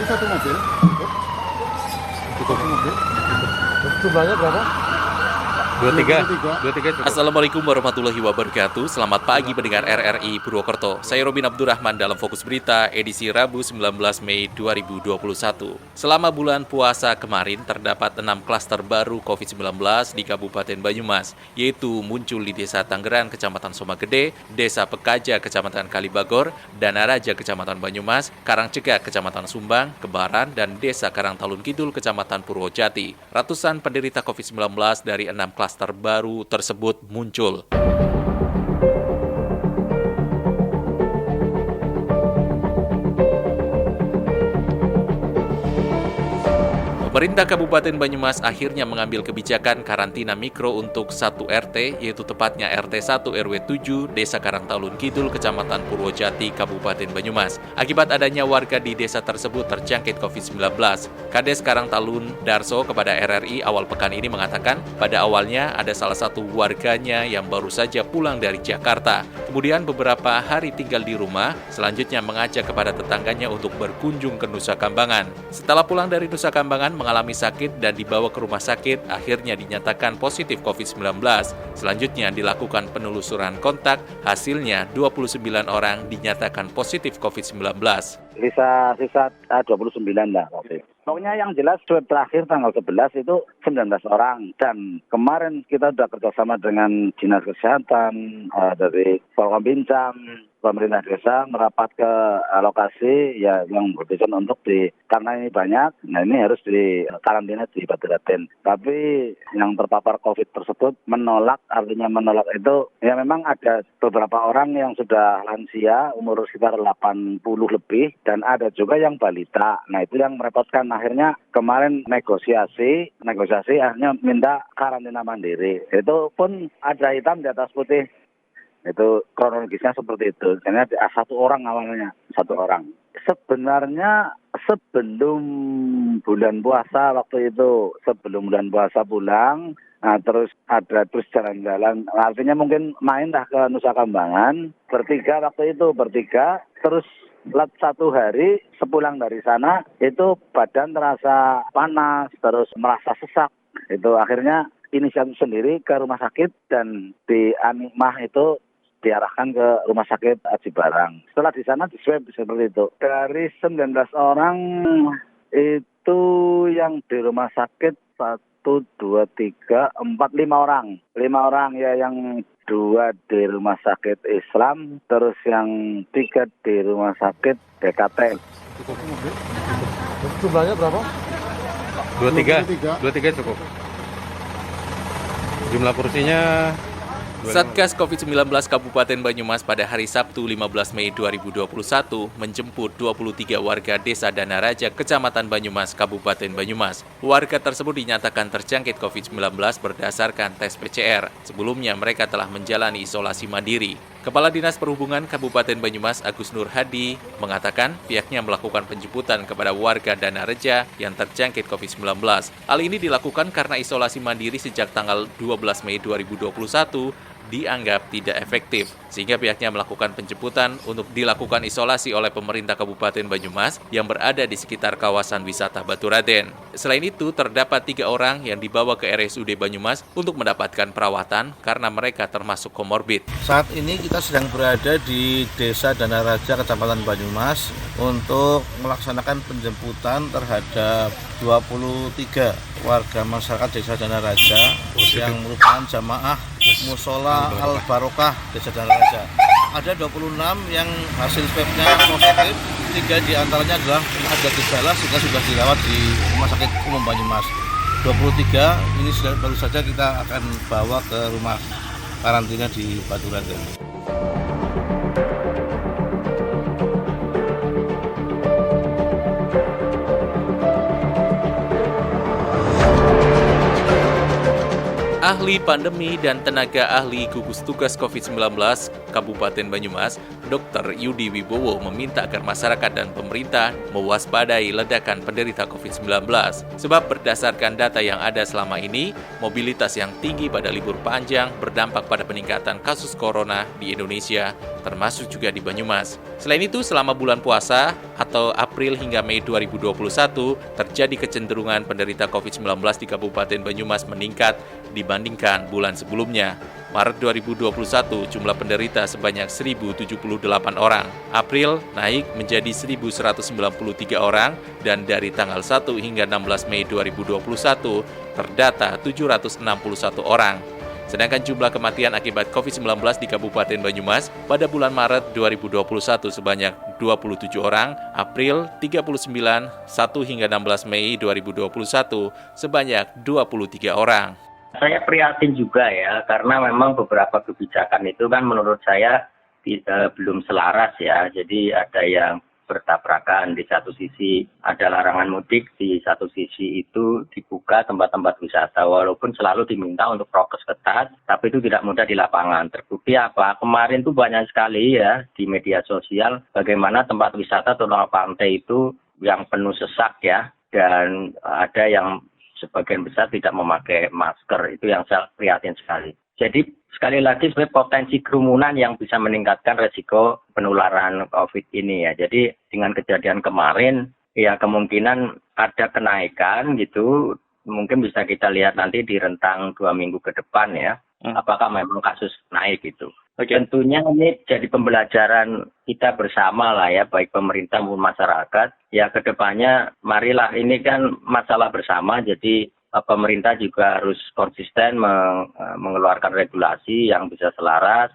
Ini satu mobil. Satu mobil. Jumlahnya berapa? 23. 23 cukup. Assalamualaikum warahmatullahi wabarakatuh. Selamat pagi pendengar RRI Purwokerto. Saya Robin Abdurrahman dalam Fokus Berita edisi Rabu 19 Mei 2021. Selama bulan puasa kemarin terdapat 6 klaster baru COVID-19 di Kabupaten Banyumas, yaitu muncul di Desa Tanggeran, Kecamatan Somagede, Desa Pekaja, Kecamatan Kalibagor, Danaraja, Kecamatan Banyumas, Karangcegak, Kecamatan Sumbang, Kebaran, dan Desa Karangtalun Kidul, Kecamatan Purwojati. Ratusan penderita COVID-19 dari 6 klaster baru tersebut muncul. Pemerintah Kabupaten Banyumas akhirnya mengambil kebijakan karantina mikro untuk satu RT, yaitu tepatnya RT 1 RW 7, Desa Karangtalun Kidul, Kecamatan Purwojati, Kabupaten Banyumas. Akibat adanya warga di desa tersebut terjangkit COVID-19. Kades Karangtalun Darso kepada RRI awal pekan ini mengatakan, pada awalnya ada salah satu warganya yang baru saja pulang dari Jakarta. Kemudian beberapa hari tinggal di rumah, selanjutnya mengajak kepada tetangganya untuk berkunjung ke Nusa Kambangan. Setelah pulang dari Nusa Kambangan, mengalami sakit dan dibawa ke rumah sakit, akhirnya dinyatakan positif COVID-19. Selanjutnya dilakukan penelusuran kontak, hasilnya 29 orang dinyatakan positif COVID-19. Sisa 29 lah waktu itu. Pokoknya yang jelas swab terakhir tanggal 11 itu 19 orang. Dan kemarin kita sudah kerjasama dengan Dinas Kesehatan dari Polkom Bincang, pemerintah desa merapat ke lokasi ya yang berdesain untuk karena ini banyak, nah ini harus di karantina di Batu Raden. Tapi yang terpapar COVID tersebut menolak, artinya menolak itu ya memang ada beberapa orang yang sudah lansia umur sekitar 80 lebih dan ada juga yang balita. Nah itu yang merepotkan, akhirnya kemarin negosiasi akhirnya minta karantina mandiri. Itu pun ada hitam di atas putih. Itu kronologisnya seperti itu. Karena satu orang awalnya, satu orang. Sebenarnya sebelum bulan puasa waktu itu, sebelum bulan puasa pulang, nah terus jalan-jalan. Artinya mungkin main lah ke Nusa Kambangan, bertiga, terus satu hari sepulang dari sana itu badan terasa panas, terus merasa sesak. Itu akhirnya inisiatif sendiri ke rumah sakit dan di Animah itu diarahkan ke rumah sakit Aji Barang. Setelah di sana di swab seperti itu. Dari 19 orang itu yang di rumah sakit 1, 2, 3, 4, 5 orang. 5 orang ya, yang 2 di rumah sakit Islam, terus yang 3 di rumah sakit DKT. Jumlahnya berapa? 23. 23 cukup. Jumlah kursinya Satgas COVID-19 Kabupaten Banyumas pada hari Sabtu 15 Mei 2021 menjemput 23 warga Desa Danaraja, Kecamatan Banyumas, Kabupaten Banyumas. Warga tersebut dinyatakan terjangkit COVID-19 berdasarkan tes PCR. Sebelumnya mereka telah menjalani isolasi mandiri. Kepala Dinas Perhubungan Kabupaten Banyumas Agus Nur Hadi mengatakan pihaknya melakukan penjemputan kepada warga Danaraja yang terjangkit COVID-19. Hal ini dilakukan karena isolasi mandiri sejak tanggal 12 Mei 2021 dianggap tidak efektif, sehingga pihaknya melakukan penjemputan untuk dilakukan isolasi oleh pemerintah Kabupaten Banyumas yang berada di sekitar kawasan wisata Batu Raden. Selain itu, terdapat 3 orang yang dibawa ke RSUD Banyumas untuk mendapatkan perawatan karena mereka termasuk komorbid. Saat ini kita sedang berada di Desa Danaraja, Kecamatan Banyumas untuk melaksanakan penjemputan terhadap 23 warga masyarakat Desa Danaraja yang merupakan jamaah Musola Al-Barokah Desa Danaraja. Ada 26 yang hasil swabnya positif, 3 diantaranya adalah ada gejala sehingga sudah dirawat di Rumah Sakit Umum Banyumas. 23 ini baru saja kita akan bawa ke rumah karantina di Batu Raden. Ahli Pandemi dan Tenaga Ahli Gugus Tugas COVID-19 Kabupaten Banyumas, Dr. Yudi Wibowo meminta agar masyarakat dan pemerintah mewaspadai ledakan penderita COVID-19. Sebab berdasarkan data yang ada selama ini, mobilitas yang tinggi pada libur panjang berdampak pada peningkatan kasus corona di Indonesia termasuk juga di Banyumas. Selain itu, selama bulan puasa atau April hingga Mei 2021, terjadi kecenderungan penderita COVID-19 di Kabupaten Banyumas meningkat dibandingkan bulan sebelumnya. Maret 2021, jumlah penderita sebanyak 1.078 orang. April naik menjadi 1.193 orang, dan dari tanggal 1 hingga 16 Mei 2021, terdata 761 orang. Sedangkan jumlah kematian akibat COVID-19 di Kabupaten Banyumas pada bulan Maret 2021 sebanyak 27 orang, April 39, 1 hingga 16 Mei 2021 sebanyak 23 orang. Saya prihatin juga ya, karena memang beberapa kebijakan itu kan menurut saya belum selaras ya. Jadi ada yang bertabrakan, di satu sisi ada larangan mudik, di satu sisi itu dibuka tempat-tempat wisata. Walaupun selalu diminta untuk prokes ketat, tapi itu tidak mudah di lapangan. Terbukti apa? Kemarin tuh banyak sekali ya di media sosial bagaimana tempat wisata terutama pantai itu yang penuh sesak ya. Dan ada yang sebagian besar tidak memakai masker, itu yang saya prihatin sekali. Jadi sekali lagi sebenarnya potensi kerumunan yang bisa meningkatkan resiko penularan COVID ini ya. Jadi dengan kejadian kemarin ya kemungkinan ada kenaikan gitu, mungkin bisa kita lihat nanti di rentang 2 minggu ke depan ya. Apakah memang kasus naik gitu. Tentunya ini jadi pembelajaran kita bersama lah ya, baik pemerintah maupun masyarakat. Ya kedepannya marilah, ini kan masalah bersama, jadi pemerintah juga harus konsisten mengeluarkan regulasi yang bisa selaras.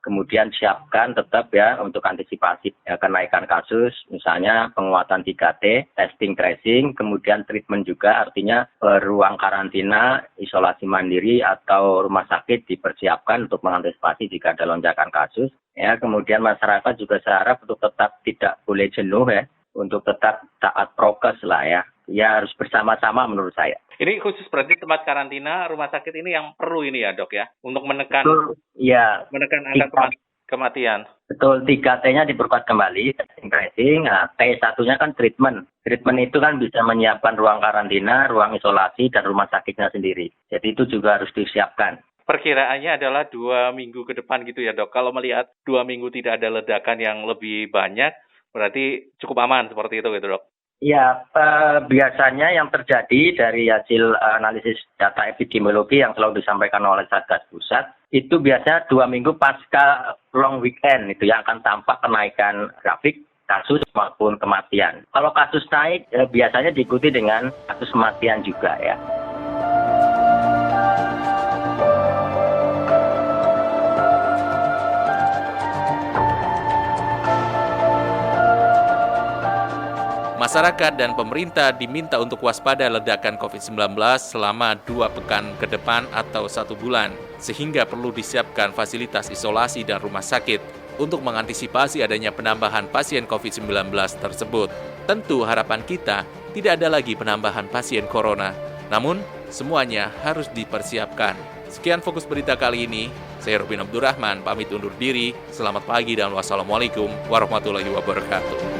Kemudian siapkan tetap ya untuk antisipasi ya, kenaikan kasus, misalnya penguatan 3T, testing tracing, kemudian treatment juga, artinya ruang karantina, isolasi mandiri atau rumah sakit dipersiapkan untuk mengantisipasi jika ada lonjakan kasus. Ya, kemudian masyarakat juga saya harap untuk tetap tidak boleh jenuh ya, untuk tetap taat prokes lah ya. Ya harus bersama-sama menurut saya. Ini khusus berarti tempat karantina, rumah sakit ini yang perlu ini ya dok ya, untuk menekan angka kematian. Betul, 3T-nya diperkuat kembali, testing tracing. Nah, T1-nya kan treatment. Treatment itu kan bisa menyiapkan ruang karantina, ruang isolasi, dan rumah sakitnya sendiri. Jadi itu juga harus disiapkan. Perkiraannya adalah 2 minggu ke depan gitu ya dok. Kalau melihat 2 minggu tidak ada ledakan yang lebih banyak, berarti cukup aman seperti itu gitu dok. Ya, biasanya yang terjadi dari hasil analisis data epidemiologi yang selalu disampaikan oleh Satgas Pusat, itu biasanya 2 minggu pasca long weekend itu yang akan tampak kenaikan grafik kasus maupun kematian. Kalau kasus naik, biasanya diikuti dengan kasus kematian juga ya. Masyarakat dan pemerintah diminta untuk waspada ledakan COVID-19 selama 2 pekan ke depan atau 1 bulan, sehingga perlu disiapkan fasilitas isolasi dan rumah sakit untuk mengantisipasi adanya penambahan pasien COVID-19 tersebut. Tentu harapan kita tidak ada lagi penambahan pasien corona, namun semuanya harus dipersiapkan. Sekian fokus berita kali ini, saya Robin Abdurrahman pamit undur diri, selamat pagi dan wassalamualaikum warahmatullahi wabarakatuh.